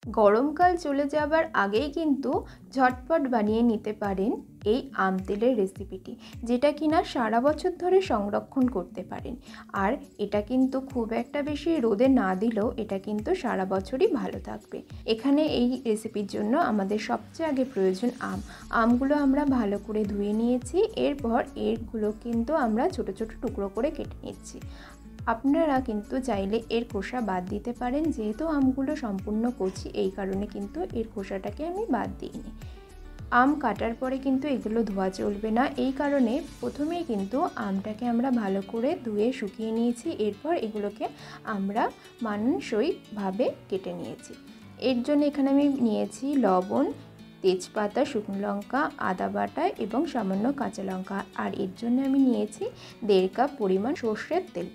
গরমকাল চলে যাবার আগেই কিন্তু ঝটপট বানিয়ে নিতে পারেন এই আম তেলের রেসিপিটি, যেটা কিনা সারা বছর ধরে সংরক্ষণ করতে পারেন। আর এটা কিন্তু খুব একটা বেশি রোদে না দিলেও এটা কিন্তু সারা বছরই ভালো থাকবে। এখানে এই রেসিপির জন্য আমাদের সবচেয়ে আগে প্রয়োজন আমগুলো আমরা ভালো করে ধুয়ে নিয়েছি। এরপর এরগুলো কিন্তু আমরা ছোট ছোট টুকরো করে কেটে নিচ্ছি। আপনারা কিন্তু চাইলে এর খোসা বাদ দিতে পারেন, যেহেতু আমগুলো সম্পূর্ণ কচি এই কারণে কিন্তু এর খোসাটাকে আমি বাদ দিইনি। আম কাটার পরে কিন্তু এগুলো ধোয়া চলবে না, এই কারণে প্রথমেই কিন্তু আমটাকে আমরা ভালো করে ধুয়ে শুকিয়ে নিয়েছি। এরপর এগুলোকে আমরা মানানসইভাবে কেটে নিয়েছি। এর জন্য এখানে আমি নিয়েছি লবণ, তেজপাতা, শুকনো লঙ্কা, আদা বাটা এবং সামান্য কাঁচা লঙ্কা। আর এর জন্য আমি নিয়েছি 1.5 কাপ পরিমাণ সর্ষের তেল।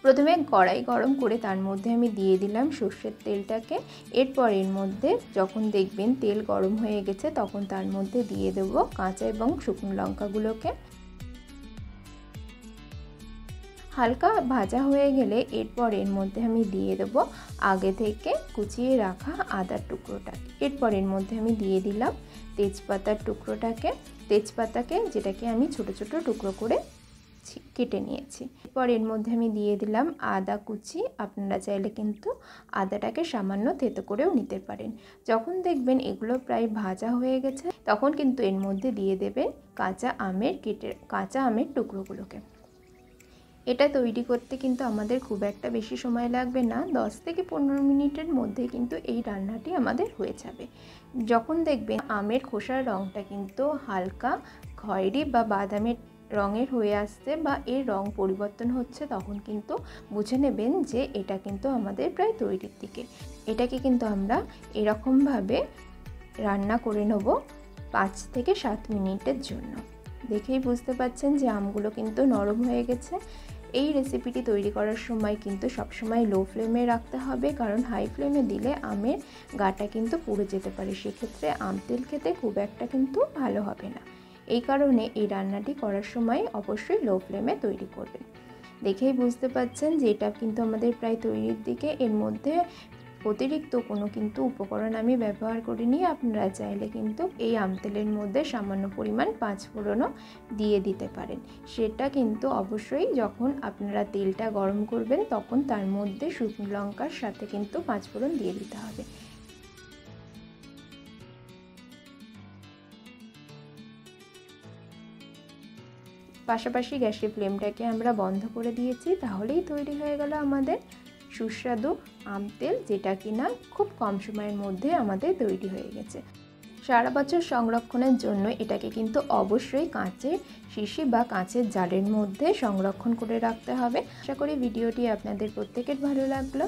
প্রথমে কড়াই গরম করে তার মধ্যে আমি দিয়ে দিলাম সর্ষের তেলটাকে। এরপর এর মধ্যে যখন দেখবেন তেল গরম হয়ে গেছে তখন তার মধ্যে দিয়ে দেব কাঁচা এবং শুকনো লঙ্কাগুলোকে। হালকা ভাজা হয়ে গেলে এরপর এর মধ্যে আমি দিয়ে দেব আগে থেকে কুচিয়ে রাখা আদার টুকরোটাকে। এরপর এর মধ্যে আমি দিয়ে দিলাম তেজপাতার টুকরোটাকে, যেটাকে আমি ছোট ছোট টুকরো করে কেটে নিয়েছি। এরপর এর মধ্যে আমি দিয়ে দিলাম আদা কুচি। আপনারা চাইলে কিন্তু আদাটাকে সামান্য থেতো করেও নিতে পারেন। যখন দেখবেন এগুলো প্রায় ভাজা হয়ে গেছে তখন কিন্তু এর মধ্যে দিয়ে দেবেন কাঁচা আমের টুকরোগুলোকে। এটা তৈরি করতে কিন্তু আমাদের খুব একটা বেশি সময় লাগবে না, 10 থেকে 15 মিনিটের মধ্যে কিন্তু এই রান্নাটি আমাদের হয়ে যাবে। যখন দেখবেন আমের খোসার রঙটা কিন্তু হালকা খয়েরি বা বাদামের রঙের হয়ে আসছে বা এর রং পরিবর্তন হচ্ছে, তখন কিন্তু বুঝে নেবেন যে এটা কিন্তু আমাদের প্রায় তৈরির দিকে। এটাকে কিন্তু আমরা এরকমভাবে রান্না করে নেব 5 থেকে 7 মিনিটের জন্য। দেখেই বুঝতে পাচ্ছেন যে আমগুলো কিন্তু নরম হয়ে গেছে। এই রেসিপিটি তৈরি করার সময় কিন্তু সবসময় লো ফ্লেমে রাখতে হবে, কারণ হাই ফ্লেমে দিলে আমের গাটা কিন্তু পুড়ে যেতে পারে। সেক্ষেত্রে আম তেল খেতে খুব একটা কিন্তু ভালো হবে না। এই কারণে এই রান্নাটি করার সময় অবশ্যই লো ফ্লেমে তৈরি করবেন। দেখেই বুঝতে পাচ্ছেন যে এটা কিন্তু আমাদের প্রায় তৈরির দিকে। এর মধ্যে অতিরিক্ত কোনো কিন্তু উপকরণ আমি ব্যবহার করিনি। আপনারা চাইলে কিন্তু এই আম তেলের মধ্যে সামান্য পরিমাণ 5 ফোড়নও দিয়ে দিতে পারেন। সেটা কিন্তু অবশ্যই যখন আপনারা তেলটা গরম করবেন তখন তার মধ্যে শুকনো লঙ্কার সাথে কিন্তু 5 ফোড়ন দিয়ে দিতে হবে। পাশাপাশি গ্যাসের ফ্লেমটাকে আমরা বন্ধ করে দিয়েছি। তাহলেই তৈরি হয়ে গেল আমাদের সুস্বাদু আম তেল, যেটা কিনা খুব কম সময়ের মধ্যে আমাদের তৈরি হয়ে গেছে। সারা বছর সংরক্ষণের জন্য এটাকে কিন্তু অবশ্যই কাঁচের শিশি বা কাঁচের জারের মধ্যে সংরক্ষণ করে রাখতে হবে। আশা করি ভিডিওটি আপনাদের প্রত্যেকের ভালো লাগলো।